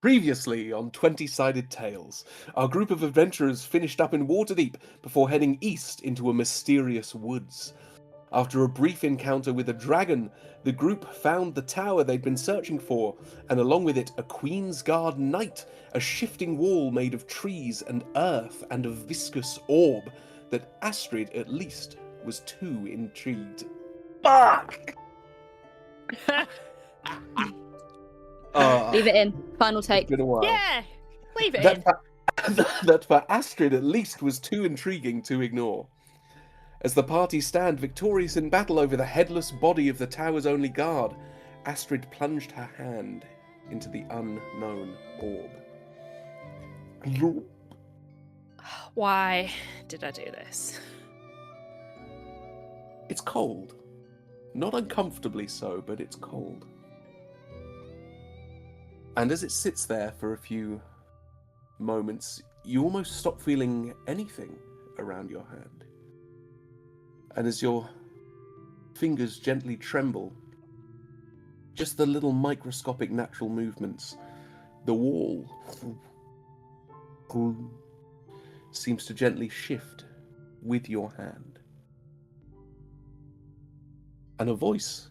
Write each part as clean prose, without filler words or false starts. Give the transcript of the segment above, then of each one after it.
Previously on 20-Sided Tales, our group of adventurers finished up in Waterdeep before heading east into a mysterious woods. After a brief encounter with a dragon, the group found the tower they'd been searching for, and along with it a Queen's Guard knight, a shifting wall made of trees and earth, and a viscous orb that Astryd, at least, was too intrigued. Fuck! Leave it in. Final take. It's been a while. Yeah, leave it in. That for Astryd at least was too intriguing to ignore. As the party stand victorious in battle over the headless body of the tower's only guard, Astryd plunged her hand into the unknown orb. Why did I do this? It's cold. Not uncomfortably so, but it's cold. And as it sits there for a few moments, you almost stop feeling anything around your hand. And as your fingers gently tremble, just the little microscopic natural movements, the wall seems to gently shift with your hand. And a voice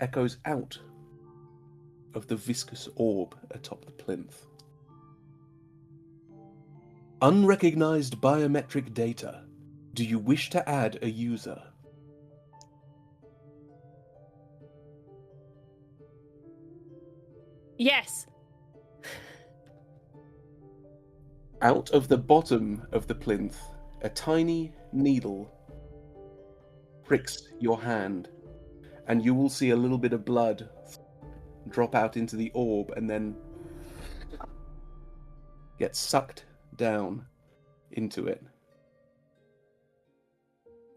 echoes out of the viscous orb atop the plinth. Unrecognized biometric data. Do you wish to add a user? Yes. Out of the bottom of the plinth, a tiny needle pricks your hand, and you will see a little bit of blood drop out into the orb and then get sucked down into it.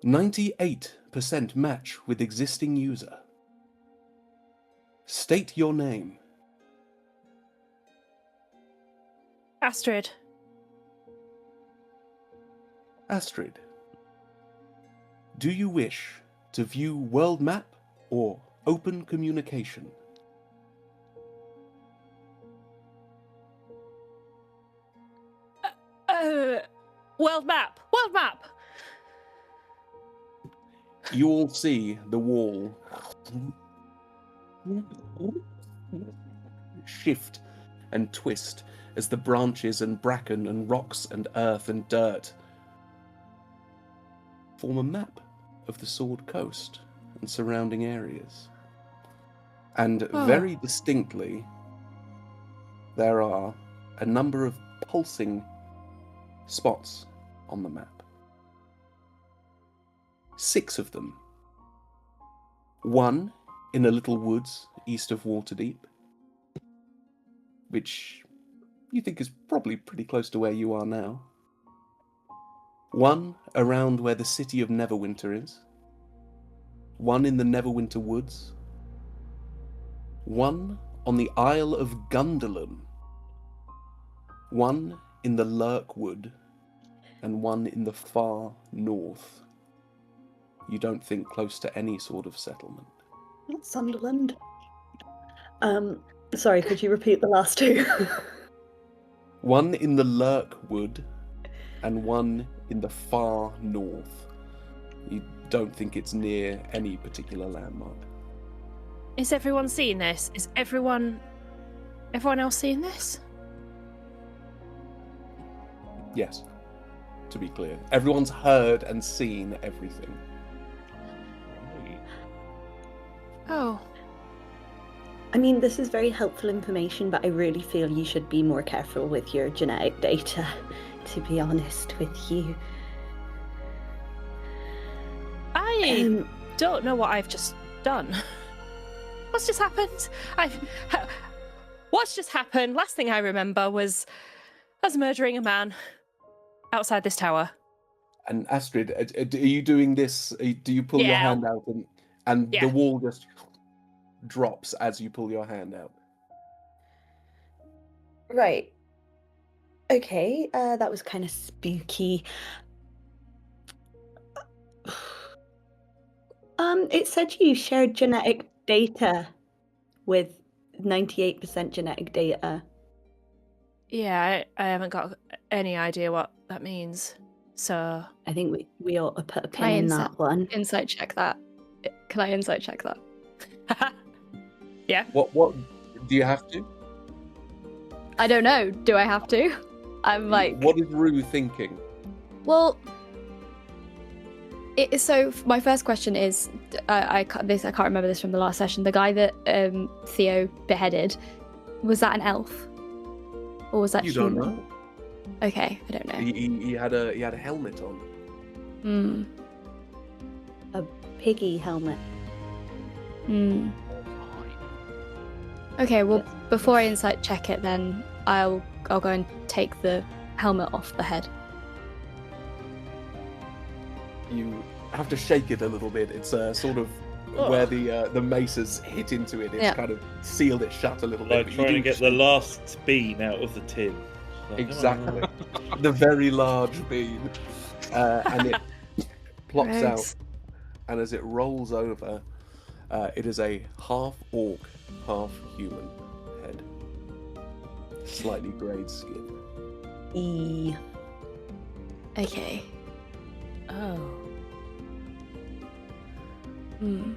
98% match with existing user. State your name. Astryd. Astryd. Do you wish to view world map or open communication? World map. World map. You all see the wall shift and twist as the branches and bracken and rocks and earth and dirt form a map of the Sword Coast and surrounding areas. And very distinctly, there are a number of pulsing spots on the map. 6 of them. 1 in a little woods east of Waterdeep, which you think is probably pretty close to where you are now. 1 around where the city of Neverwinter is. 1 in the Neverwinter woods. 1 on the Isle of Gunderlin. 1 in the Lurkwood. And 1 in the far north. You don't think close to any sort of settlement. Sunderland. Sorry, could you repeat the last 2? 1 in the Lurkwood and 1 in the far north. You don't think it's near any particular landmark. Is everyone seeing this? Is everyone else seeing this? Yes, to be clear. Everyone's heard and seen everything. Oh. I mean, this is very helpful information, but I really feel you should be more careful with your genetic data, to be honest with you. I don't know what I've just done. What's just happened? What's just happened? Last thing I remember was us murdering a man outside this tower. And Astryd, are you doing this? Do you pull your hand out and the wall just drops as you pull your hand out? Right. Okay, that was kind of spooky. It said you shared genetic data with 98% genetic data. Yeah, I haven't got any idea what that means. So I think we ought to put a Can I pin in that one. insight check that? Can I insight check that? yeah. What do you have to? I don't know. Do I have to? I'm like, What is Rue thinking? well. So my first question is, I can't remember this from the last session. The guy that Theo beheaded, was that an elf, or was that You human? don't know. Okay, I don't know. He had a helmet on. Hmm. A piggy helmet. Hmm. Okay. Well, before I insight check it, then I'll go and take the helmet off the head. You have to shake it a little bit. It's sort of where the mace has hit into it. It's kind of sealed it shut a little bit. Like trying to get the last bean out of the tin. Like, Exactly. The very large bean. And it plops out. Gross. And as it rolls over, it is a half-orc, half-human head. Slightly greyed skin. Okay. Oh. Hmm.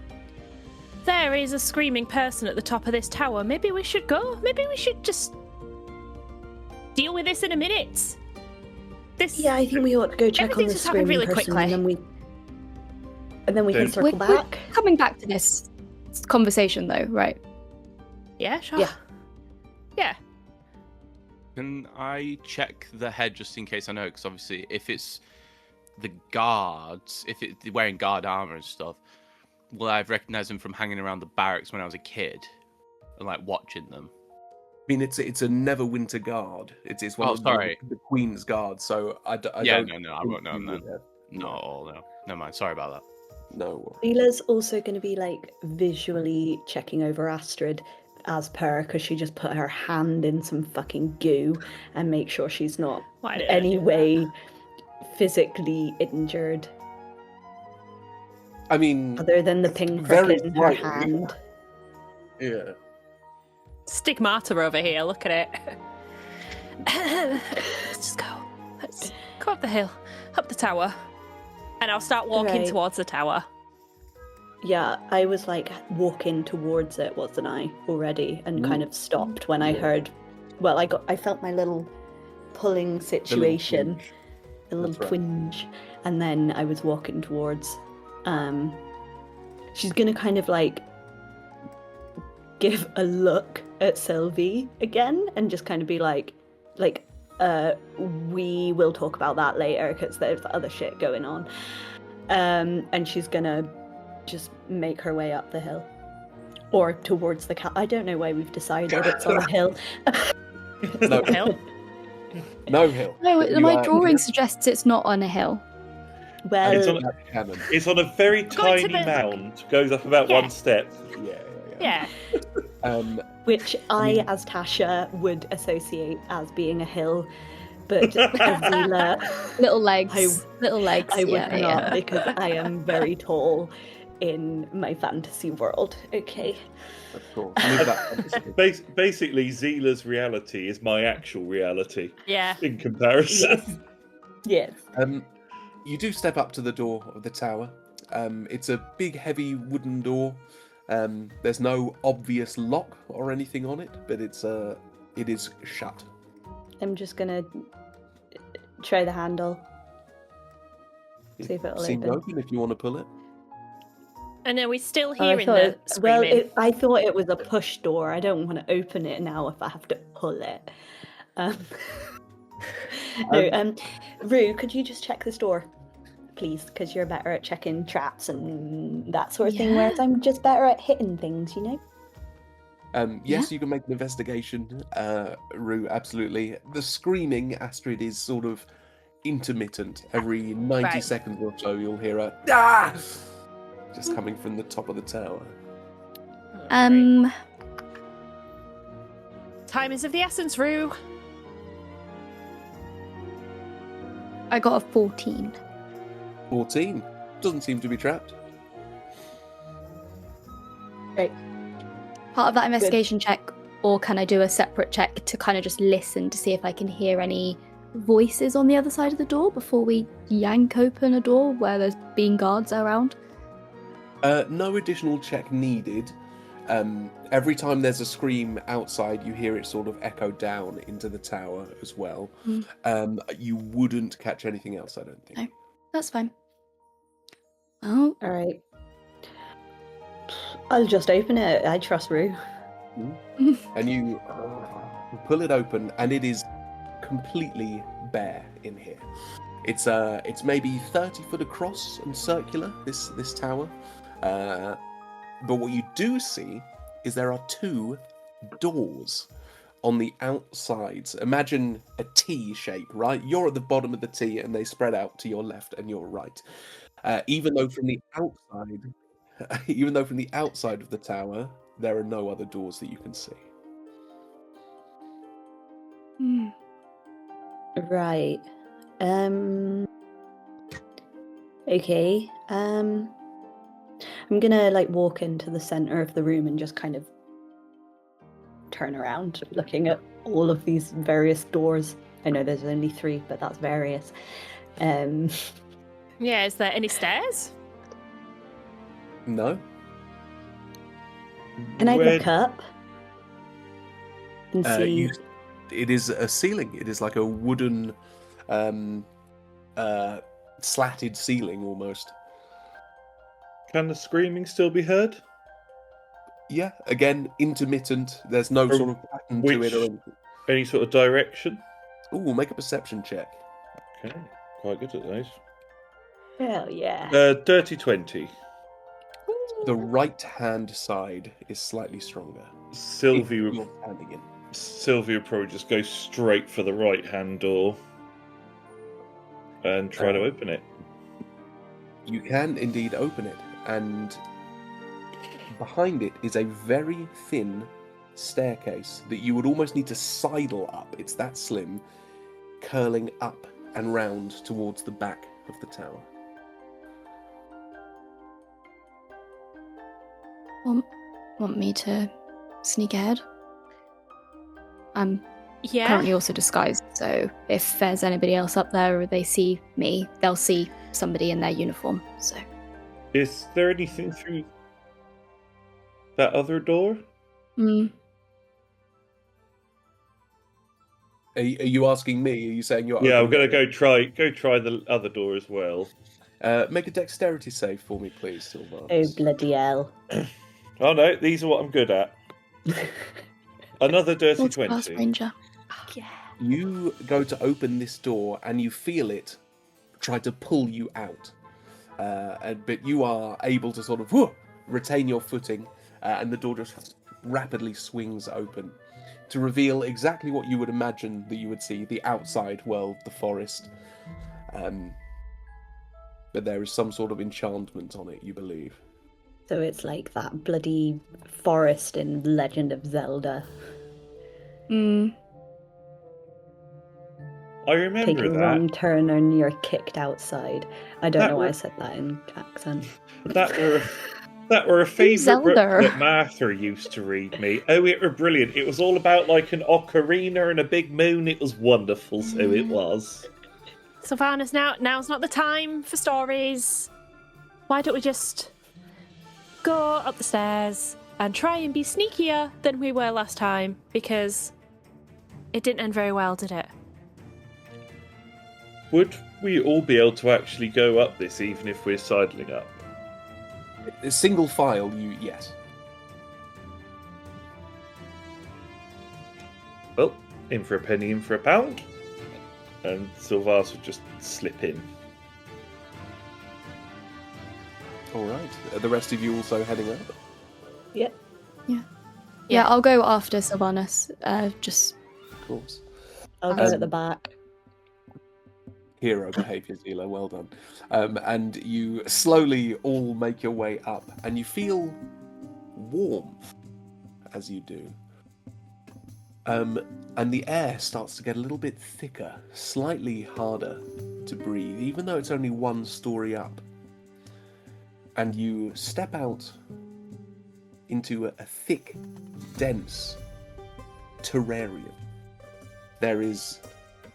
There is a screaming person at the top of this tower. Maybe we should go. Maybe we should just deal with this in a minute. Yeah, I think we ought to go check on Everything's this just happened screaming really person, quickly. and then we can Don't- circle We're back. coming back to this conversation, though, right? Yeah, sure. Yeah. Yeah. Can I check the head just in case I know? Because obviously, if it's the guards, if they're wearing guard armor and stuff, will I have recognized them from hanging around the barracks when I was a kid and like watching them? I mean, it's a Neverwinter guard. It's one Oh, of sorry. the Queen's guards. So I No, I won't know them then. No, never mind. Sorry about that. No. Leela's also going to be like visually checking over Astryd as per, because she just put her hand in some fucking goo and make sure she's not Why in did I any do way physically injured, I mean, other than the pinprick very in her slightly. hand. yeah. Stigmata over here, look at it. Let's just go. Let's go up the hill, up the tower. And I'll start walking Right. towards the tower. Yeah, I was like walking towards it, wasn't I, already, and kind of stopped when I heard. Well, I felt my little pulling situation, a little That's right. twinge, and then I was walking towards. She's gonna kind of like give a look at Sylvie again, and just kind of be like, we will talk about that later because there's other shit going on. And she's gonna just make her way up the hill, or towards the I don't know why we've decided it's on a hill. No Hill? No hill. No, You my are- drawing suggests it's not on a hill. Well, it's on- That's canon. It's on a very Going to tiny the- mound, goes up about Yeah. one step. Yeah. which I, as Tasha, would associate as being a hill, but as Zila, Little legs. I- little legs. I would yeah, not, yeah. because I am very tall in my fantasy world. Okay. Of course. Leave that. Basically, Zila's reality is my actual reality Yeah. in comparison. Yes. You do step up to the door of the tower. It's a big, heavy wooden door. There's no obvious lock or anything on it, but it is shut. I'm just gonna try the handle. See if it'll Seems open. open if you want to pull it. And are we still Oh, I hearing thought the it- well, screaming? I thought it was a push door. I don't want to open it now if I have to pull it. Rue, could you just check this door, please? Because you're better at checking traps and that sort of thing, Yeah. whereas I'm just better at hitting things, you know? Yes, you can make an investigation, Rue, absolutely. The screaming, Astryd, is sort of intermittent. Every 90 Right. seconds or so, you'll hear a "Ah!" just coming from the top of the tower. Time is of the essence, Rue. I got a 14. 14. Doesn't seem to be trapped. Right. Part of that investigation check or can I do a separate check to kind of just listen to see if I can hear any voices on the other side of the door before we yank open a door where there's been guards around? No additional check needed. Every time there's a scream outside, you hear it sort of echo down into the tower as well. You wouldn't catch anything else, I don't think. No. That's fine. Oh, All right. I'll just open it. I trust Rue. And you pull it open, and it is completely bare in here. It's maybe 30 foot across and circular, this tower. But what you do see is there are 2 doors on the outsides. Imagine a T shape, right? You're at the bottom of the T, and they spread out to your left and your right. Even though from the outside of the tower, there are no other doors that you can see. Right. Okay. I'm gonna walk into the center of the room and just kind of turn around, looking at all of these various doors. I know there's only 3, but that's various. Yeah, is there any stairs? No? Can I look up and see? It is a ceiling. It is like a wooden, slatted ceiling almost. Can the screaming still be heard? Yeah, again, intermittent. There's no sort of pattern to it or anything. Any sort of direction? Ooh, make a perception check. Okay, quite good at those. Hell yeah. Dirty 20. The right-hand side is slightly stronger. Sylvie If would you're standing in. probably just go straight for the right-hand door and try to open it. You can indeed open it, and behind it is a very thin staircase that you would almost need to sidle up. It's that slim, curling up and round towards the back of the tower. Want me to sneak ahead? I'm Yeah. currently also disguised, so if there's anybody else up there or they see me, they'll see somebody in their uniform. So Is there anything through that other door? Are you asking me? Are you saying you're? Yeah, I'm opening gonna it? go try the other door as well. Make a dexterity save for me, please, Oh, Sylvanas. bloody hell. Oh no, these are what I'm good at. Another dirty multi-class 20. ranger. Yeah. You go to open this door, and you feel it try to pull you out, but you are able to sort of retain your footing, and the door just rapidly swings open to reveal exactly what you would imagine that you would see: the outside world, the forest. But there is some sort of enchantment on it, you believe. So it's like that bloody forest in Legend of Zelda. I remember Take a that. wrong turn and you're kicked outside. I don't That know why were- I said that in accent. That were a favourite book Zelda? that Martha used to read me. Oh, it were brilliant. It was all about like an ocarina and a big moon. It was wonderful, so it was. Sylvanas, now's not the time for stories. Why don't we just go up the stairs and try and be sneakier than we were last time? Because it didn't end very well, did it? Would we all be able to actually go up this even if we're sidling up? Single file, yes. Well, in for a penny, in for a pound. And Sylvanas would just slip in. All right. Are the rest of you also heading up? Yep. Yeah, I'll go after Sylvanas. Just Of course. I'll go at the back. Hero behaviour, Zila. Well done. And you slowly all make your way up, and you feel warmth as you do. And the air starts to get a little bit thicker, slightly harder to breathe, even though it's only 1 story up. And you step out into a thick, dense terrarium. There is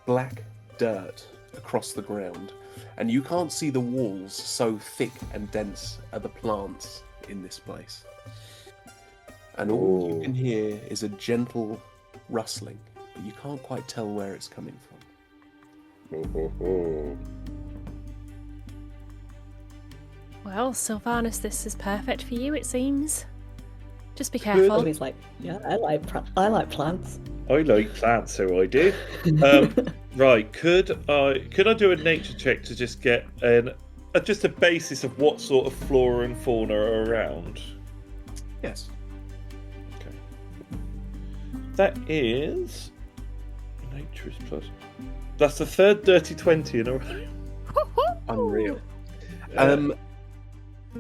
black dirt across the ground, and you can't see the walls, so thick and dense are the plants in this place. And all you can hear is a gentle rustling, but you can't quite tell where it's coming from. Well, Sylvanus, this is perfect for you, it seems. Just be And careful. he's like, yeah, I like plants. I like plants, so I do. Right, could I do a nature check to just get just a basis of what sort of flora and fauna are around? Yes. Okay. That is nature is plus. That's the third dirty 20 in a row. Unreal.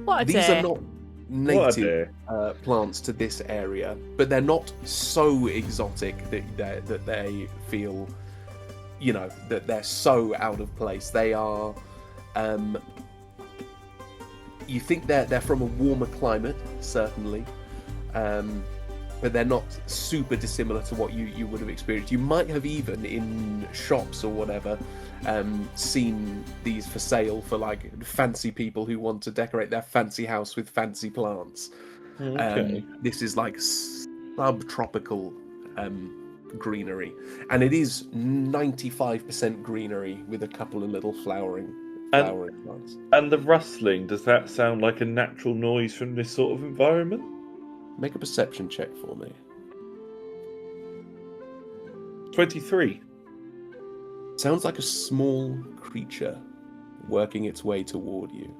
What a These day. are not native plants to this area, but they're not so exotic that they feel, that they're so out of place. They are, you think they're from a warmer climate, certainly, but they're not super dissimilar to what you would have experienced. You might have even in shops or whatever seen these for sale for like fancy people who want to decorate their fancy house with fancy plants. Okay. This is like subtropical greenery, and it is 95% greenery with a couple of little flowering plants. And the rustling, does that sound like a natural noise from this sort of environment? Make a perception check for me. 23. Sounds like a small creature working its way toward you.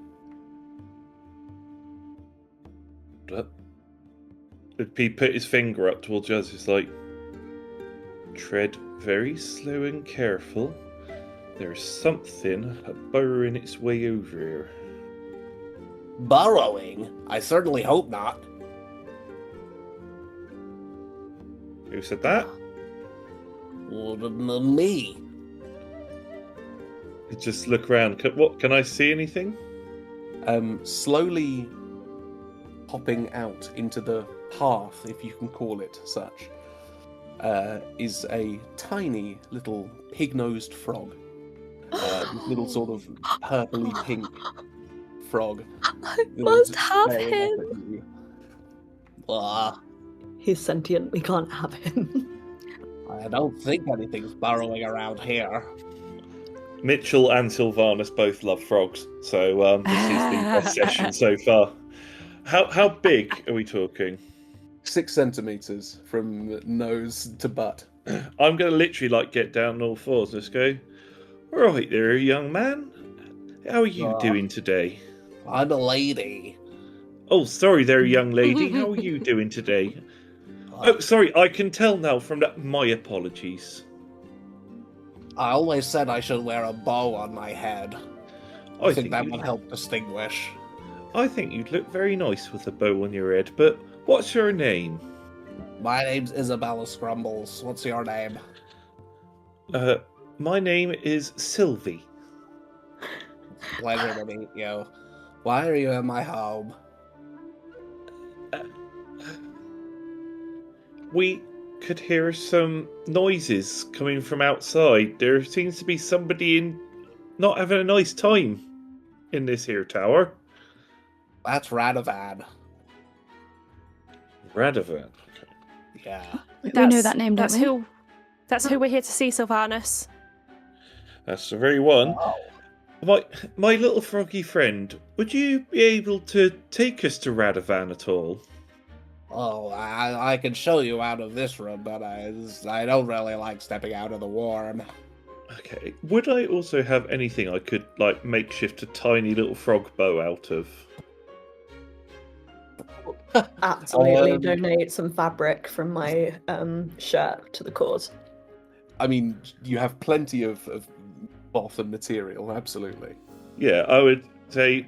He put his finger up towards us. It's like, tread very slow and careful. There's something burrowing its way over here. Burrowing? I certainly hope not. Who said that? Well, me. Just look around. Can I see anything? Slowly popping out into the path, if you can call it such, is a tiny little pig-nosed frog. This little sort of purpley pink frog. I must have staring him. up at you. He's sentient, we can't have him. I don't think anything's burrowing around here. Mitchell and Sylvanus both love frogs, so this is the best session so far. How big are we talking? 6 centimeters from nose to butt. I'm going to literally get down on all fours and just go, right there, young man. How are you doing today? I'm a lady. Oh, sorry there, young lady. How are you doing today? Oh, sorry, I can tell now from that. My apologies. I always said I should wear a bow on my head. I think that would help distinguish. I think you'd look very nice with a bow on your head, but what's your name? My name's Isabella Scrumbles. What's your name? My name is Sylvie. Pleasure to meet you. Why are you in my home? We could hear some noises coming from outside. There seems to be somebody not having a nice time in this here tower. That's Radovan. Radovan. Yeah. We know that name, don't we? That's who we're here to see, Sylvanus. That's the very one. My little froggy friend, would you be able to take us to Radovan at all? Oh, I can show you out of this room, but I don't really like stepping out of the warm. Okay. Would I also have anything I could makeshift a tiny little frog bow out of? Absolutely donate some fabric from my shirt to the cause. I mean, you have plenty of cloth and material, absolutely. Yeah, I would say,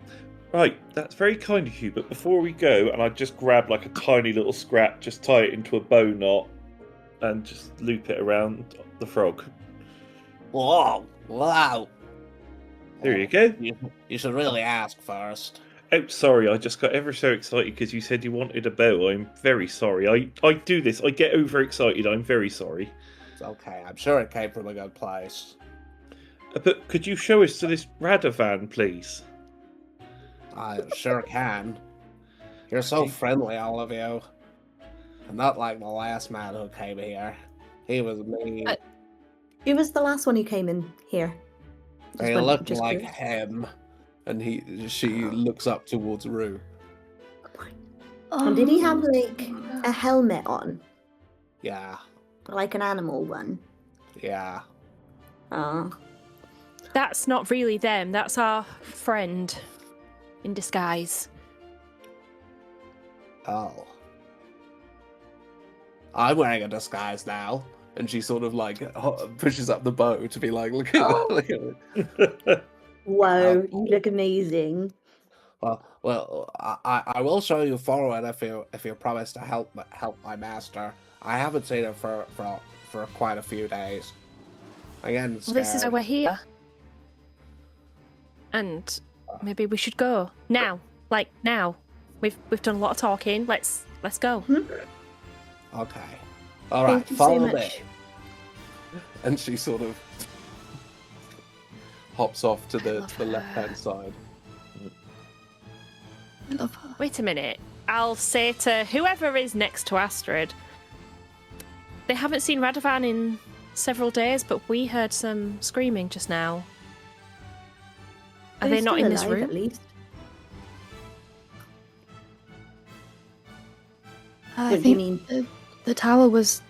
right, that's very kind of you, but before we go, and I'd just grab a tiny little scrap, just tie it into a bow knot, and just loop it around the frog. Whoa, wow. There you go. You should really ask first. Oh, sorry, I just got ever so excited because you said you wanted a bow. I'm very sorry. I do this. I get overexcited. I'm very sorry. It's okay. I'm sure it came from a good place. But could you show us to this Radovan, please? I sure can. You're so Okay. friendly, all of you. And not like the last man who came here. He was mean. Who was the last one who came in here? He looked just like curious. him. And she looks up towards Rue. And did he have like a helmet on, Yeah, like an animal one? yeah. Oh, That's not really them. That's our friend in disguise. Oh. I'm wearing a disguise now. And she sort of like pushes up the bow to be like, look at look at it. wow! You look amazing. Well, I will show you forward if you promise to help my master. I haven't seen him for quite a few days. Again, Well, this is why we're here. And maybe we should go now. Like now. We've done a lot of talking. Let's go. Okay. All right. Thank you Follow so me. much. And she sort of hops off to the love her. left-hand side. I love her. Wait a minute. I'll say to whoever is next to Astryd. They haven't seen Radovan in several days, but we heard some screaming just now. Are He's they not still in this alive, room? At least. I What do you think mean? the tower was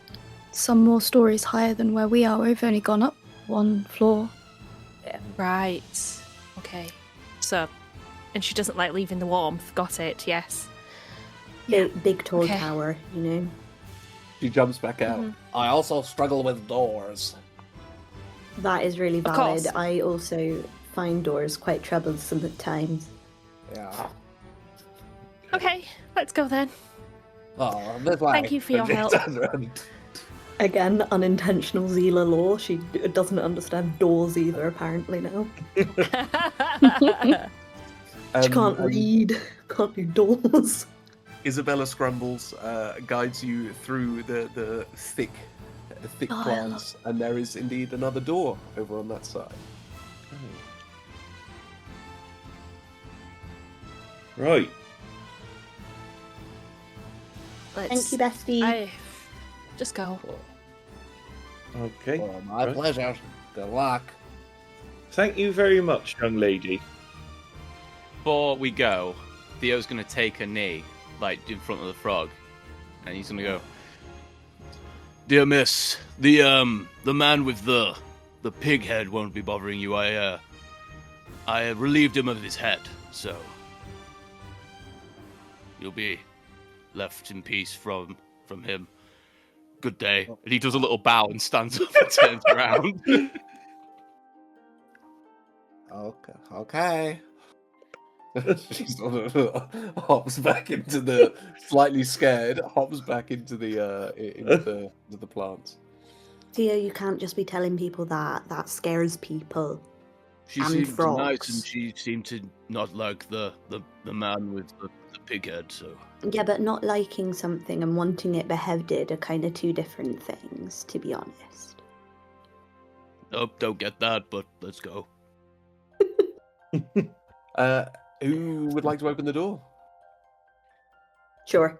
some more stories higher than where we are. We've only gone up one floor. Right. Okay. So, and she doesn't like leaving the warmth. Got it. Yes. Big tall Okay. tower, you know. She jumps back out. Mhm. I also struggle with doors. That is really Of valid. course. I also find doors quite troublesome at times. Yeah. Okay. Let's go then. Oh, this way. Thank you for your And she help. turns around. Again, unintentional Zila law. She doesn't understand doors either, apparently, now. She can't read, can't do doors. Isabella Scrumbles guides you through the thick Oh, I plants, and there is indeed another door over on that side. Right. Thank you, bestie. Just go. Okay. Oh, my Right. pleasure. Good luck. Thank you very much, young lady. Before we go, Theo's gonna take a knee, like in front of the frog, and he's gonna go, "Dear Miss, the man with the pig head won't be bothering you. I relieved him of his head, so you'll be left in peace from him. Good day." And he does a little bow and stands up and turns around. Okay. She sort of hops back into the slightly scared, hops back into the plants. Theo, you can't just be telling people that. That scares people. She And seemed nice, frogs. and she seemed to not like the man with the pig head. So Yeah, but not liking something and wanting it beheaded are kind of two different things, to be honest. nope, don't get that. But let's go. Who would like to open the door? Sure.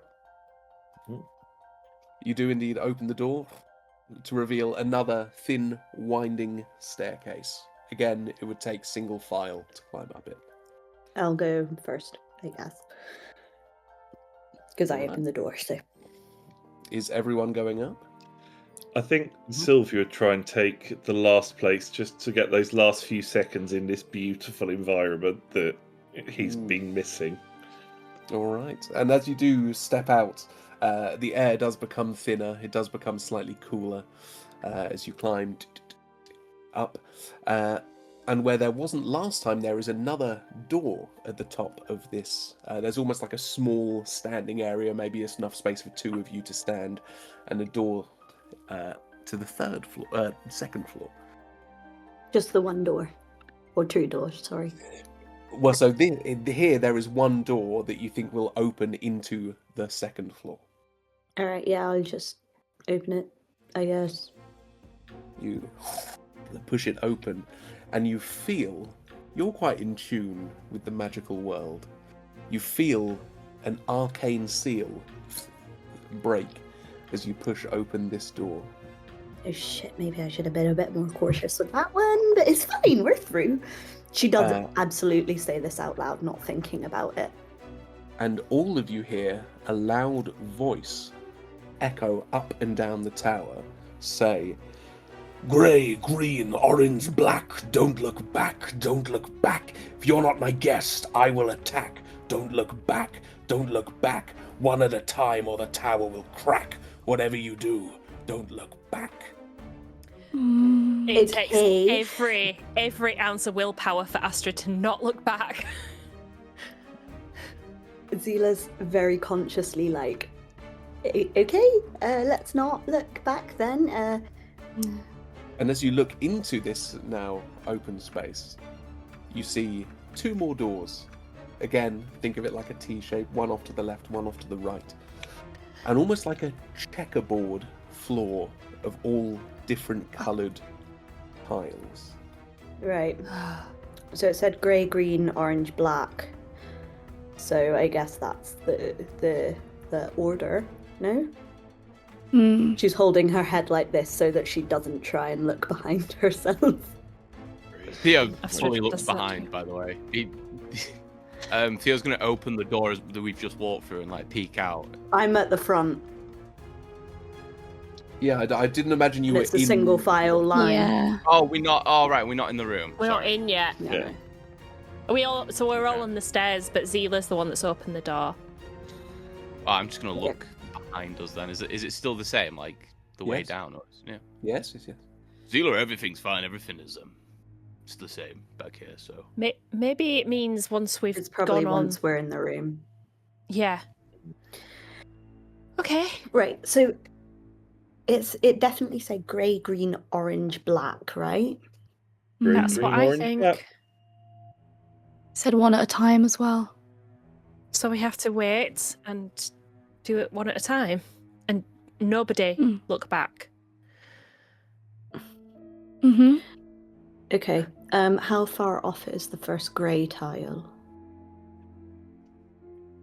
You do indeed open the door to reveal another thin, winding staircase. Again, it would take single file to climb up it. I'll go first, I guess. Because I Alright. opened the door, so. Is everyone going up? I think Sylvia would try and take the last place just to get those last few seconds in this beautiful environment that he's been missing. All right. And as you do step out, the air does become thinner. It does become slightly cooler as you climb up. And where there wasn't last time, there is another door at the top of this. There's almost like a small standing area, maybe it's enough space for two of you to stand, and a door to the second floor. Just the one door. Or two doors, sorry. Well, so here there is one door that you think will open into the second floor. All right, yeah, I'll just open it, I guess. You push it open, and you feel you're quite in tune with the magical world. You feel an arcane seal break as you push open this door. Oh shit, maybe I should have been a bit more cautious with that one, but it's fine, we're through. She does absolutely say this out loud, not thinking about it. And all of you hear a loud voice echo up and down the tower, say, "Grey, green, orange, black, don't look back, don't look back. If you're not my guest, I will attack. Don't look back, don't look back. One at a time or the tower will crack. Whatever you do, don't look back." It Okay. takes every ounce of willpower for Astryd to not look back. Zila's very consciously like, okay, let's not look back then. And as you look into this now open space, you see two more doors. Again, think of it like a T shape, one off to the left, one off to the right. And almost like a checkerboard floor of all different coloured tiles. Right. So it said grey, green, orange, black. So I guess that's the order, no? She's holding her head like this so that she doesn't try and look behind herself. Theo Astryd fully looks does that. behind, by the way. Theo's going to open the door that we've just walked through and like peek out. I'm at the front. Yeah, I didn't imagine you And were it's a in... single file line. Yeah. Oh, we're not. Oh, right, we're not in the room. We're not Sorry. in yet. Yeah. We're all on the stairs, but Zila's the one that's opened the door. Oh, I'm just going to look behind us then. Is it still the same, like the way Yes. down? Or, yeah. Yes. Zila, everything's fine. Everything is it's the same back here. So Maybe it means once we've It's probably gone on. once we're in the room. Yeah. Okay. Right, so it definitely say grey, green, orange, black, right? Green, That's what green, I orange, think. black. Said one at a time as well. So we have to wait and do it one at a time, and nobody look back. Mm-hmm. Okay. How far off is the first grey tile?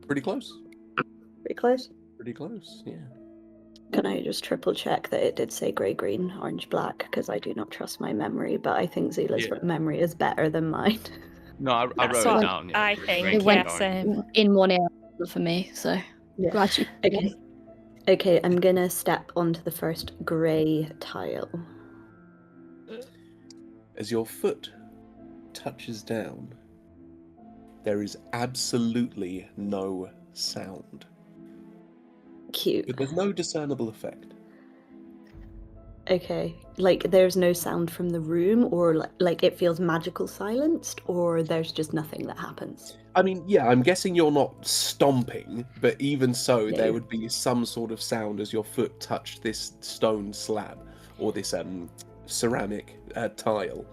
Pretty close. Pretty close. Pretty close, yeah. Can I just triple check that it did say grey, green, orange, black? Because I do not trust my memory, but I think Zila's Yeah. memory is better than mine. no, I That's wrote what it down. Yeah, I Green, think. green, It went orange. same. In one ear for me, so Yeah. glad you. Okay. Okay, I'm gonna step onto the first grey tile. As your foot touches down, there is absolutely no sound. Cute. But there's no discernible effect. Okay, like there's no sound from the room, or like it feels magical silenced, or there's just nothing that happens. I mean, yeah, I'm guessing you're not stomping, but even so, No. there would be some sort of sound as your foot touched this stone slab or this ceramic tile,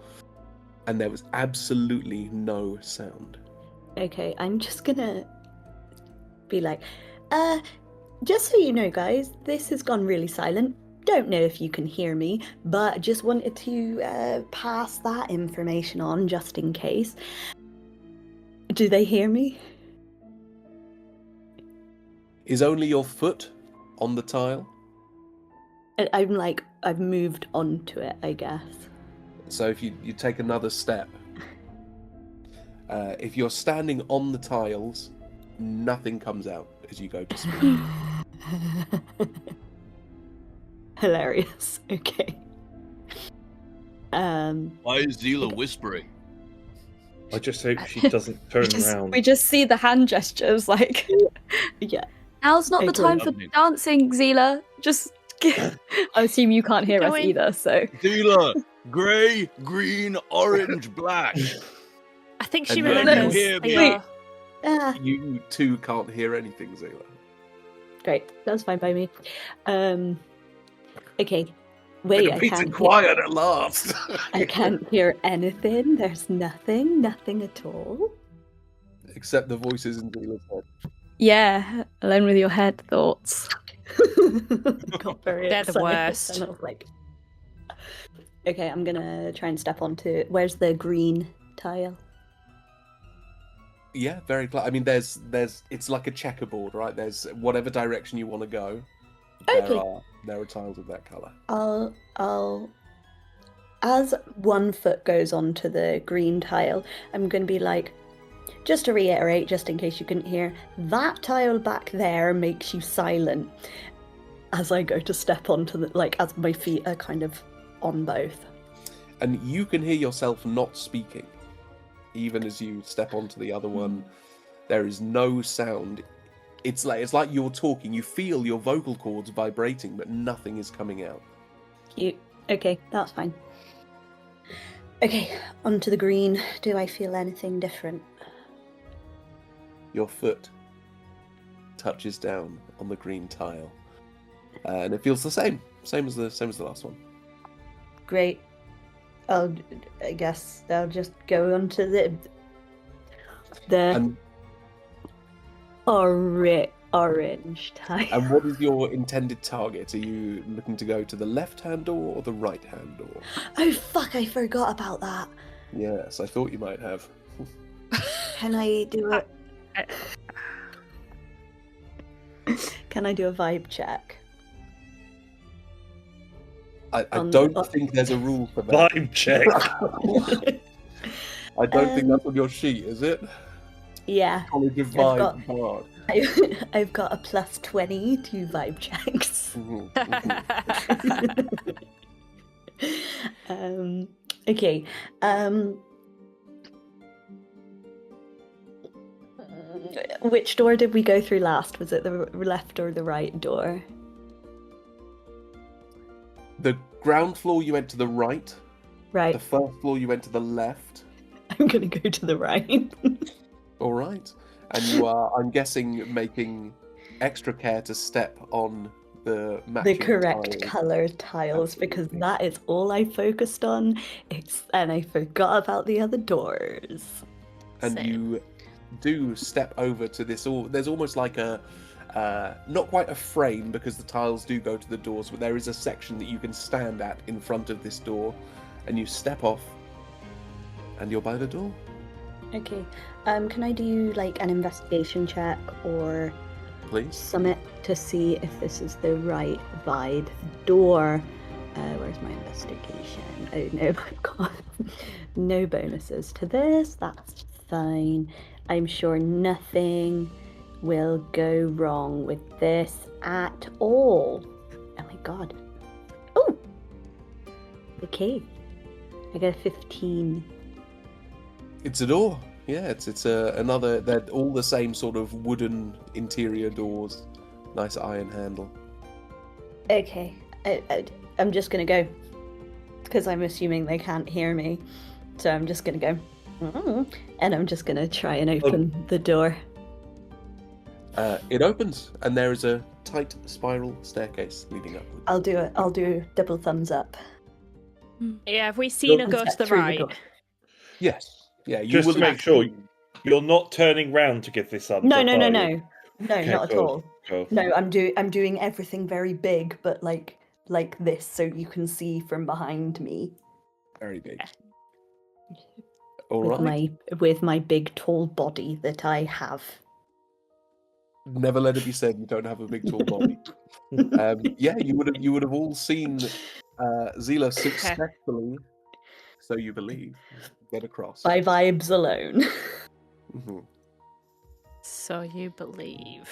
and there was absolutely no sound. Okay, I'm just gonna be like, just so you know, guys, this has gone really silent. Don't know if you can hear me, but just wanted to pass that information on just in case. Do they hear me? Is only your foot on the tile? I'm like, I've moved onto it, I guess. So if you take another step, if you're standing on the tiles, nothing comes out as you go to speak. Hilarious. Okay. Why is Zila whispering? I just hope she doesn't turn around. We just see the hand gestures, like. Yeah. Now's not the Okay. time for dancing, Zila. Just. I assume you can't hear us Going. either, so. Zila, grey, green, orange, black. I think she And then remembers. you hear me. Theo. Ah, You too can't hear anything, Zila. great. That's fine by me. Okay. Wait, I Peter can't. quiet at last. I can't hear anything. There's nothing at all. Except the voices in Zila's head. Yeah, alone with your head thoughts. Got very They're the excited, worst. and I was like, okay, I'm gonna try and step onto. Where's the green tile? Yeah, very close. I mean, there's it's like a checkerboard, right? There's whatever direction you want to go. Okay. There are tiles of that color. I'll as one foot goes onto the green tile, I'm gonna be like, just to reiterate, just in case you couldn't hear, that tile back there makes you silent. As I go to step onto the, like, as my feet are kind of on both. And you can hear yourself not speaking, even as you step onto the other one. There is no sound. It's like you're talking. You feel your vocal cords vibrating, but nothing is coming out. Cute. Okay, that's fine. Okay, onto the green. Do I feel anything different? Your foot touches down on the green tile, and it feels the same as the last one. Great. I guess I'll just go onto the And orange tile. And what is your intended target? Are you looking to go to the left-hand door or the right-hand door? Oh fuck! I forgot about that. Yes, I thought you might have. Can I do it? Can I do a vibe check? I On- don't on- think there's a rule for that. Vibe check. I don't think that's on your sheet, is it? Yeah, College of I've got- Vibe card. I've got a +20 to vibe checks. Mhm, mhm. Okay. Which door did we go through last? Was it the left or the right door? The ground floor you went to the right. Right. The first floor you went to the left. I'm gonna go to the right. All right. And you are, I'm guessing, making extra care to step on the The matching correct tiles. color tiles, because Absolutely. that is all I focused on. And I forgot about the other doors. And Same. you do step over to this. There's almost like a, not quite a frame because the tiles do go to the doors, but there is a section that you can stand at in front of this door, and you step off, and you're by the door. Okay. Can I do like an investigation check or Please. summit to see if this is the right vibe door? Where's my investigation? Oh no, I've got no bonuses to this. That's fine. I'm sure nothing will go wrong with this at all. Oh my god. Oh! Okay. I got a 15. It's a door. Yeah, it's another. They're all the same sort of wooden interior doors. Nice iron handle. Okay. I'm just gonna go. Because I'm assuming they can't hear me. So I'm just gonna go. And I'm just gonna try and open the door. It opens, and there is a tight spiral staircase leading up. I'll do it. I'll do double thumbs up. Yeah, have we seen her Don't go to step the through the right? door. Yes. Yeah. You Just will to make sure you're not turning round to give this up. No, no, no, are no. you? No, Okay, not at cool, all. cool. No, I'm doing everything very big, but like this, so you can see from behind me very big. All with right. with my big tall body that I have. Never let it be said you don't have a big tall body. Yeah, you would have all seen Zila successfully, so you believe, get across. By vibes alone. Mhm. So you believe.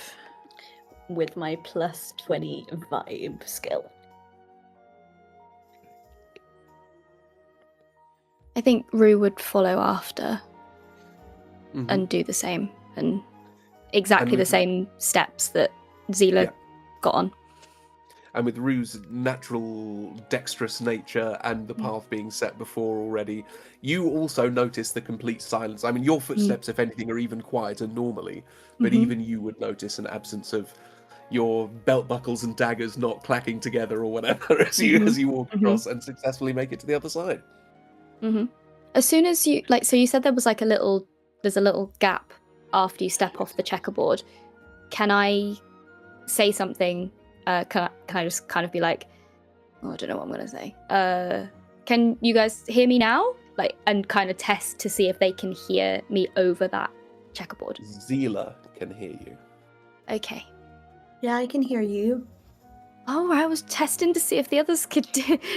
With my +20 vibe skill. I think Rue would follow after Mhm. and do the same, and exactly the with- same steps that Zila Yeah. got on. And with Rue's natural dexterous nature and the path being set before already, you also notice the complete silence. I mean, your footsteps, if anything, are even quieter normally, but Mhm. even you would notice an absence of your belt buckles and daggers not clacking together or whatever as you walk across and successfully make it to the other side. As soon as you so you said there was like there's a little gap after you step off the checkerboard, can I say something? Can I just kind of be like, oh, I don't know what I'm gonna say. Can you guys hear me now? Like, and kind of test to see if they can hear me over that checkerboard. Zila can hear you. Okay. Yeah, I can hear you. Oh, I was testing to see if the others could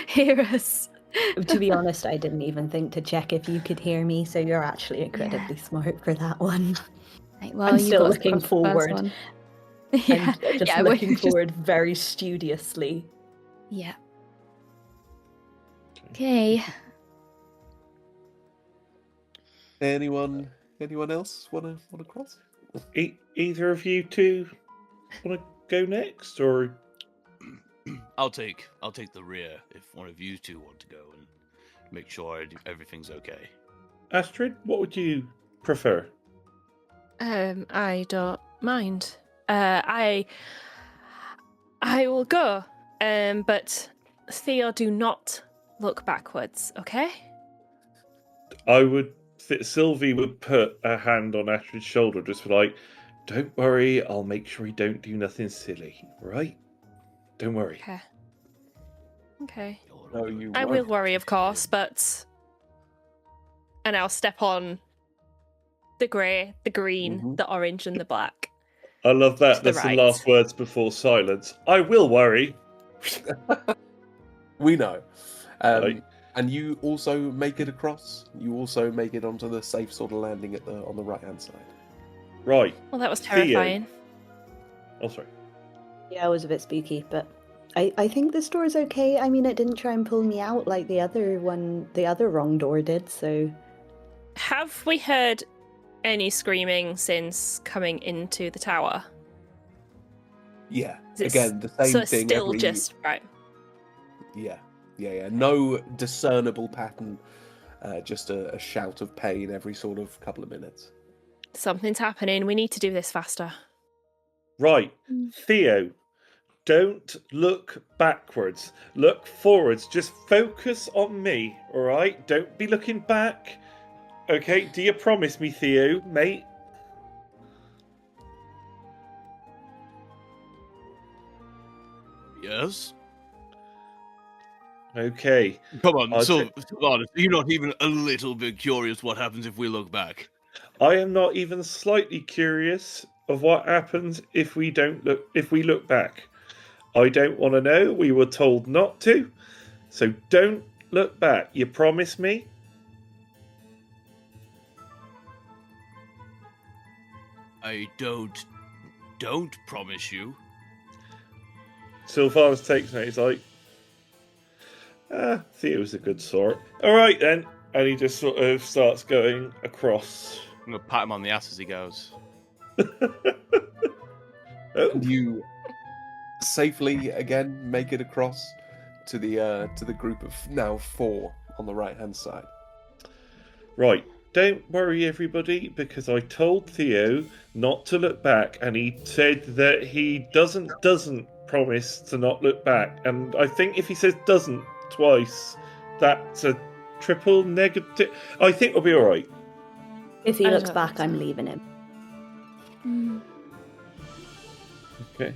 hear us. To be honest, I didn't even think to check if you could hear me, so you're actually incredibly smart for that one. Right, well, I'm you still got us looking across the first forward. one. I'm just yeah, looking just- forward very studiously. Yeah. Okay. Anyone else want to cross? Either of you two want to go next, or I'll take the rear if one of you two want to go and make sure everything's okay. Astryd, what would you prefer? I don't mind. I will go. But Theo, do not look backwards, okay? Sylvie would put a hand on Astryd's shoulder, just like, don't worry, I'll make sure he don't do nothing silly, right? Don't worry. Okay. Okay. No, you I will won't. worry, of course, but... And I'll step on the grey, the green, Mhm. the orange, and the black. I love that. To the That's right. the last words before silence. I will worry. We know. Right. And you also make it across. You also make it onto the safe sort of landing on the right hand side. Right. Well, that was Theo. terrifying. Oh, sorry. Yeah, it was a bit spooky, but I think this door's okay. I mean, it didn't try and pull me out like the other wrong door did, so... Have we heard any screaming since coming into the tower? Yeah. Is it Again, the same so thing. still just... Right. Yeah. No discernible pattern. Just a shout of pain every sort of couple of minutes. Something's happening. We need to do this faster. Right. Theo, don't look backwards. Look forwards. Just focus on me, all right? Don't be looking back. Okay, do you promise me, Theo, mate? Yes. Okay. Come on, I'll Sylvanas, are you not even a little bit curious what happens if we look back? I am not even slightly curious of what happens if we look back. I don't want to know. We were told not to. So don't look back. You promise me? I don't promise you. Sylvanas takes note. He's like, Theo's a good sort. All right then. And he just sort of starts going across. I'm gonna pat him on the ass as he goes. Oh, And you safely again make it across to the group of now 4 on the right hand side. right. Don't worry, everybody, because I told Theo not to look back, and he said that he doesn't promise to not look back. And I think if he says doesn't twice, that's a triple negative. I think we'll be all right. If he I looks don't back, think so. I'm leaving him. Okay.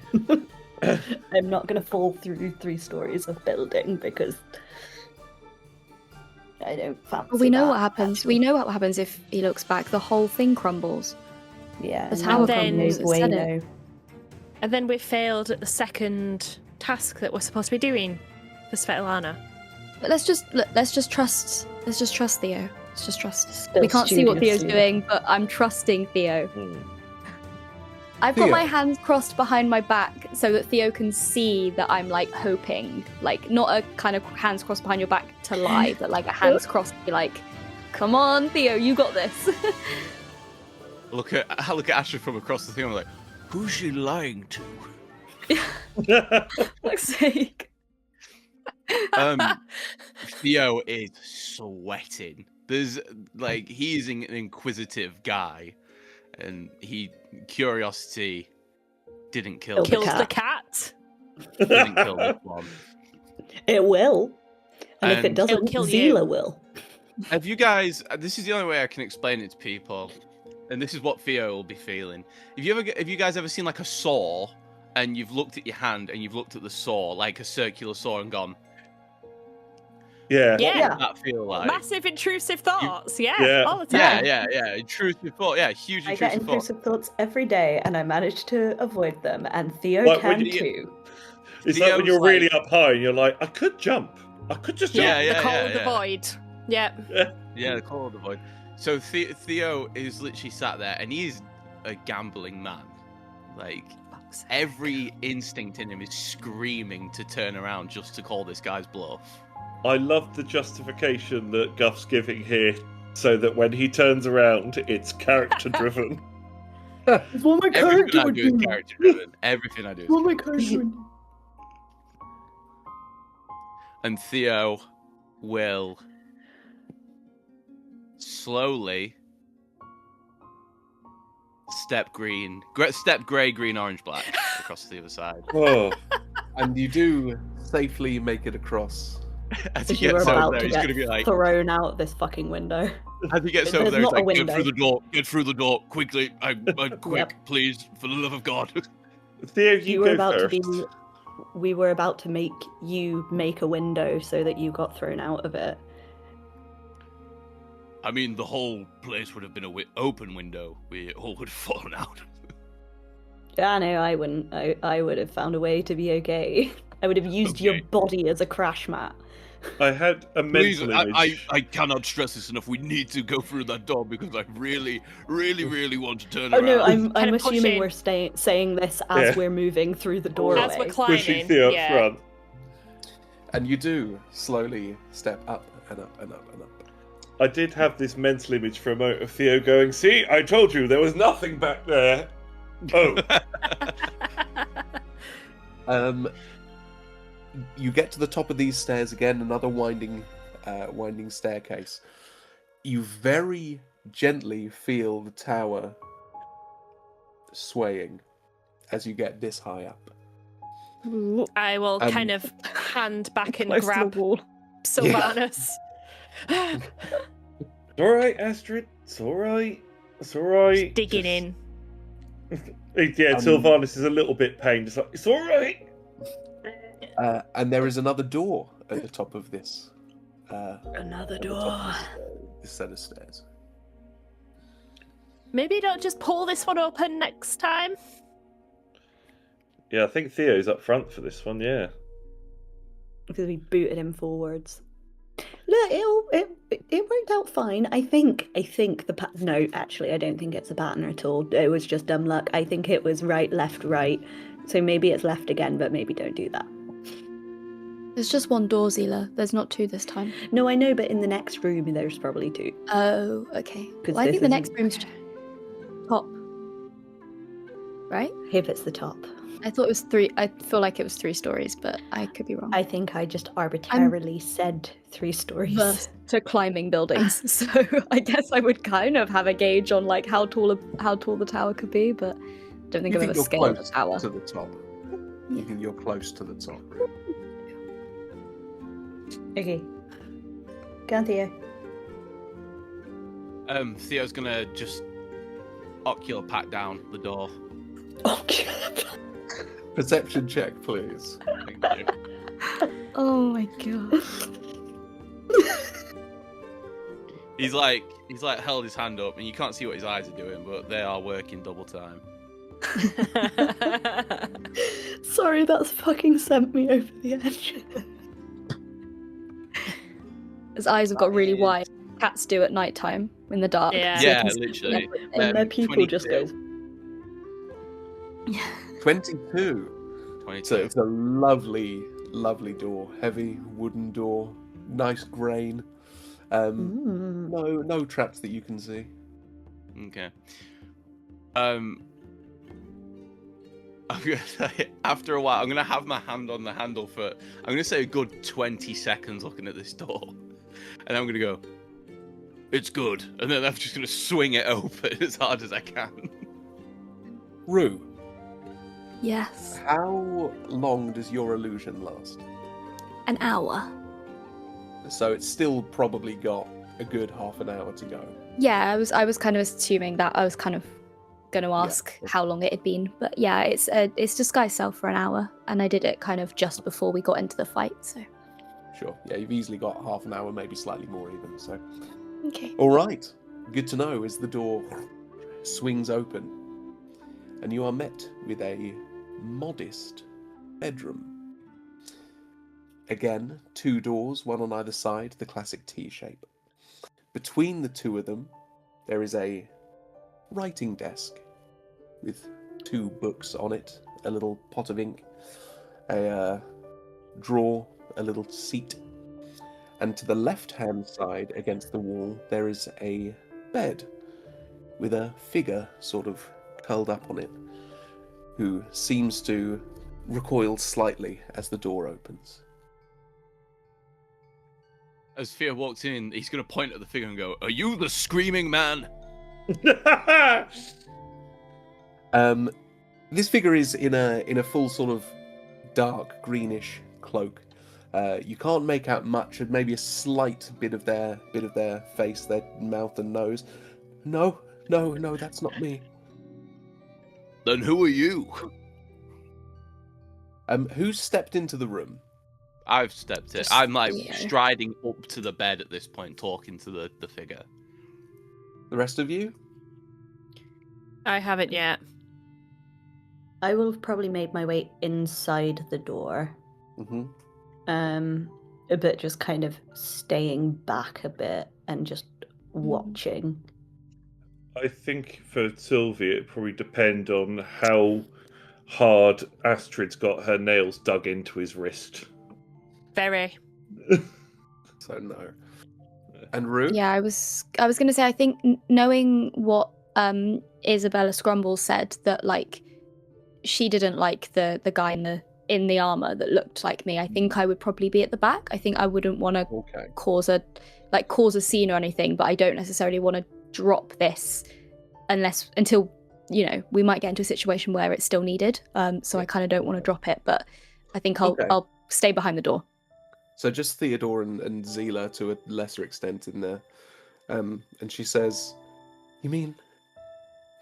I'm not going to fall through 3 stories of building because I don't fancy Well, we know that, what happens. actually. We know what happens if he looks back. The whole thing crumbles. Yeah, The no, tower crumbles, no it said bueno. And then we failed at the second task that we're supposed to be doing for Svetlana. But let's just trust. Let's just trust Theo. Let's just trust. Still We can't see what Theo's studiously. doing, but I'm trusting Theo. I've got Theo. my hands crossed behind my back so that Theo can see that I'm like hoping, like not a kind of hands crossed behind your back to lie, but like a hands crossed, be like, "Come on, Theo, you got this." I look at Astryd from across the thing. I'm like, who's she lying to? Fuck's sake. Theo is sweating. There's like he's an inquisitive guy, and curiosity didn't kill Killed him. Kills the cat. cat. Didn't kill this one. It will. And if it And- It'll doesn't, kill you. Zila will. Have you guys? This is the only way I can explain it to people. And this is what Theo will be feeling. Have you guys ever seen like a saw, and you've looked at your hand and you've looked at the saw, like a circular saw, and gone, Yeah. Yeah. what does that feel like? Massive intrusive thoughts. Yeah, all the time. Yeah. Intrusive thought. Yeah, huge I get intrusive thought. intrusive thoughts every day, and I manage to avoid them, and Theo Like, can when you- too. It's like when Theo's you're like- really up high and you're like, I could jump. I could just jump. Yeah, The call of the yeah. void. Yeah. Yeah, the call of the void. So Theo is literally sat there, and he's a gambling man. Like, every instinct in him is screaming to turn around just to call this guy's bluff. I love the justification that Guff's giving here, so that when he turns around, it's character driven. What my Everything I do is character driven. Everything I do is What my character would do. And Theo will slowly step grey, green, orange, black across to the other side. Oh, And you do safely make it across. As he If you were gets over about there, to he's get going to be like, thrown out this fucking window. as he gets There's over there, he's not a like, get window. through the door, quickly, quick, Yep. please, for the love of God. Theo, you were go about first. to be. We were about to make you make a window so that you got thrown out of it. I mean, the whole place would have been an open window. We all would have fallen out. Yeah, no, I wouldn't. I would have found a way to be okay. I would have used your Okay. body as a crash mat. I had a Please, mental image. I cannot stress this enough. We need to go through that door because I really, really want to turn Oh around. no, I'm Kind of assuming pushing. we're saying this as Yeah. we're moving through the doorway. As we're climbing. Pushing Theo up yeah. front. And you do slowly step up and up and up and up. I did have this mental image for a moment of Theo going, see, I told you there was nothing back there. Oh, You get to the top of these stairs again, another winding staircase. You very gently feel the tower swaying as you get this high up. I will Um, kind of hand back and Close to the grab wall. Sylvanus. it's all right, Astryd. It's all right. It's all right. Digging in. Yeah, Sylvanus is a little bit pained. It's like, it's all right. And there is another door at the top of this. Another at the door. top of this set of stairs. Maybe don't just pull this one open next time. Yeah, I think Theo's up front for this one, yeah. Because we booted him forwards. Look, it worked out fine. I think the no, actually, I don't think it's a pattern at all. It was just dumb luck. I think it was right, left, right. So maybe it's left again, but maybe don't do that. There's just one door, Zila. There's not two this time. No, I know, but in the next room there's probably two. Oh, okay. 'Cause Well, I this think the isn't- next room's top. Right? If it's the top. I thought it was three. I feel like it was 3 stories, but I could be wrong. I think I just arbitrarily said 3 stories. Versed to climbing buildings, so I guess I would kind of have a gauge on like how tall the tower could be, but I don't think You I've think ever you're scaled a close tower. to the top. Yeah. You think you're close to the top. Okay. Go on, Theo. Theo's gonna just ocular pack down the door. Oh, God. Perception check, please. Thank you. Oh my god. He's like held his hand up, and you can't see what his eyes are doing, but they are working double time. Sorry, that's fucking sent me over the edge. His eyes have got really wide. Cats do at night time in the dark. Yeah. so they Yeah, can see literally. everything. And their pupil just 22. goes. 22. 22. So it's a lovely, lovely door. Heavy wooden door. Nice grain. No traps that you can see. Okay. I'm gonna say, after a while, I'm gonna have my hand on the handle for, I'm gonna say a good 20 seconds looking at this door, and I'm gonna go, it's good, and then I'm just gonna swing it open as hard as I can. Rue, Yes. how long does your illusion last? An hour. So it's still probably got a good half an hour to go. Yeah, I was kind of assuming that. I was kind of going to ask how long it had been, but yeah, it's disguise self for an hour, and I did it kind of just before we got into the fight. So Sure. Yeah, you've easily got half an hour, maybe slightly more even. So, okay. all right. Good to know as the door swings open, and you are met with a modest bedroom. Again, 2 doors, one on either side, the classic T shape. Between the 2 of them, there is a writing desk with 2 books on it, a little pot of ink, a drawer, a little seat, and to the left-hand side against the wall there is a bed with a figure sort of curled up on it, who seems to recoil slightly as the door opens. As Fear walks in, he's going to point at the figure and go, "Are you the screaming man?" This figure is in a full sort of dark greenish cloak. You can't make out much, and maybe a slight bit of their face, their mouth and nose. No, that's not me. Then who are you? Who stepped into the room? I've stepped in. Just I'm like Theo. striding up to the bed at this point, talking to the figure. The rest of you? I haven't yet. I will have probably made my way inside the door. Mm-hmm. But just kind of staying back a bit and just watching. I think for Sylvia, it probably depend on how hard Astryd's got her nails dug into his wrist. Very. So no. And Rue? Yeah, I was going to say, I think knowing what Isabella Scrumble said, that like she didn't like the guy in the armor that looked like me, I think I would probably be at the back. I think I wouldn't want to cause a scene or anything, but I don't necessarily want to drop this until we might get into a situation where it's still needed. So I kind of don't want to drop it, but I think I'll stay behind the door. So just Theodore and Zila to a lesser extent in there. And she says, "You mean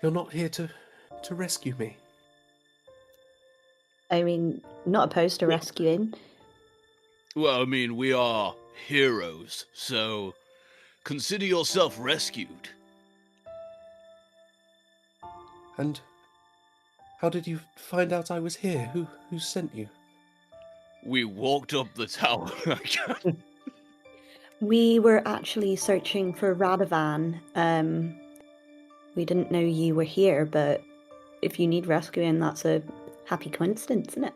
you're not here to rescue me?" I mean, not opposed to rescuing. Well, I mean, we are heroes, so consider yourself rescued. And how did you find out I was here? Who sent you? We walked up the tower. We were actually searching for Radovan. We didn't know you were here, but if you need rescuing, that's a happy coincidence, isn't it?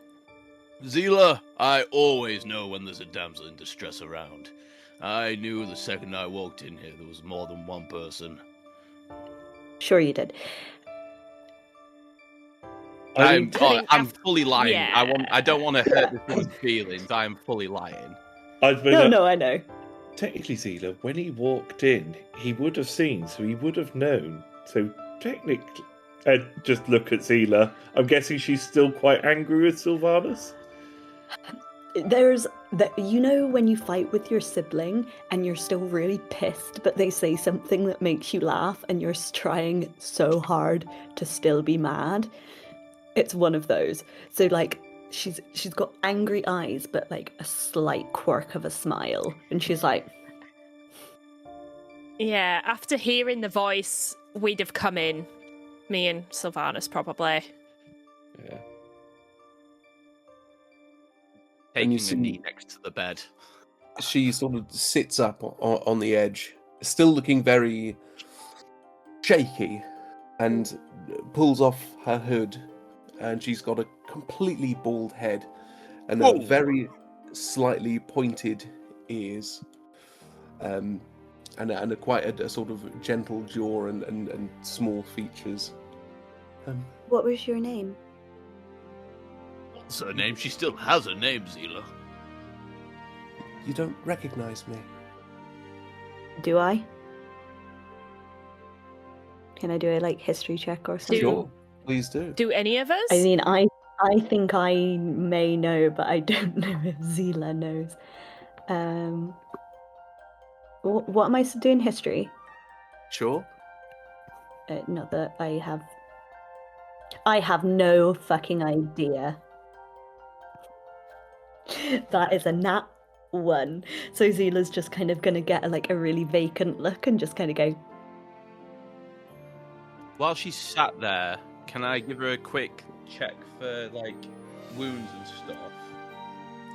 Zila, I always know when there's a damsel in distress around. I knew the second I walked in here there was more than one person. Sure you did. I'm think fully lying. Yeah. I don't want to hurt this woman's feelings. I am fully lying. I know. Technically, Zila, when he walked in, he would have seen, so he would have known. So technically, just look at Zila. I'm guessing she's still quite angry with Sylvanas. There's that, when you fight with your sibling and you're still really pissed, but they say something that makes you laugh, and you're trying so hard to still be mad. It's one of those. So like she's got angry eyes, but like a slight quirk of a smile, and she's like, Yeah, after hearing the voice, we'd have come in. Me and Sylvanas, probably. Yeah. Taking a knee next to the bed. She sort of sits up on the edge, still looking very shaky, and pulls off her hood, and she's got a completely bald head and a very slightly pointed ears, and quite a sort of gentle jaw and small features. "What was your name?" What's her name? She still has her name, Zila. You don't recognize me. Do I? Can I do a history check or something? Sure, please do. Do any of us? I mean, I think I may know, but I don't know if Zila knows. What am I doing? History? Sure. Not that I have no fucking idea. That is a nat 1. So Zila's just kind of gonna get a really vacant look and just kind of go. While she's sat there, can I give her a quick check for wounds and stuff?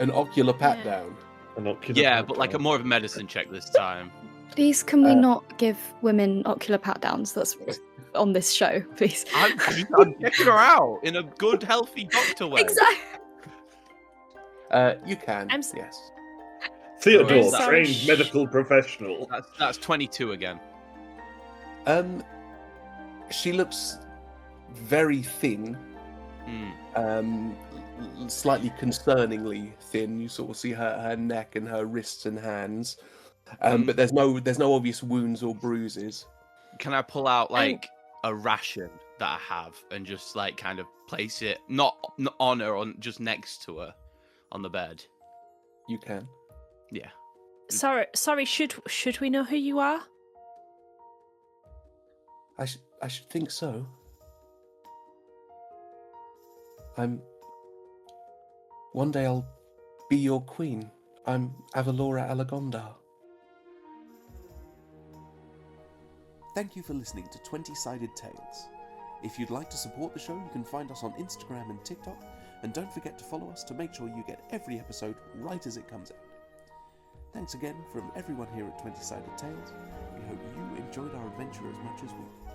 An ocular pat Yeah. down. An ocular Yeah, pat but like a down. more of a medicine check this time. Please, can we Uh, not give women ocular pat downs? That's on this show, please. I'm checking her out in a good, healthy doctor way. Exactly. You can. I'm s- Yes. Theodore, I'm sorry. trained medical professional. That's 22 again. She looks very thin. Hmm. Slightly concerningly thin. You sort of see her neck and her wrists and hands. But there's no obvious wounds or bruises. Can I pull out a ration that I have and just kind of place it not on her, on just next to her on the bed? You can. Yeah. Sorry. Should we know who you are? I should think so. One day I'll be your queen. I'm Avalora Alagondar. Thank you for listening to 20-Sided Tales. If you'd like to support the show, you can find us on Instagram and TikTok, and don't forget to follow us to make sure you get every episode right as it comes out. Thanks again from everyone here at 20-Sided Tales. We hope you enjoyed our adventure as much as we did.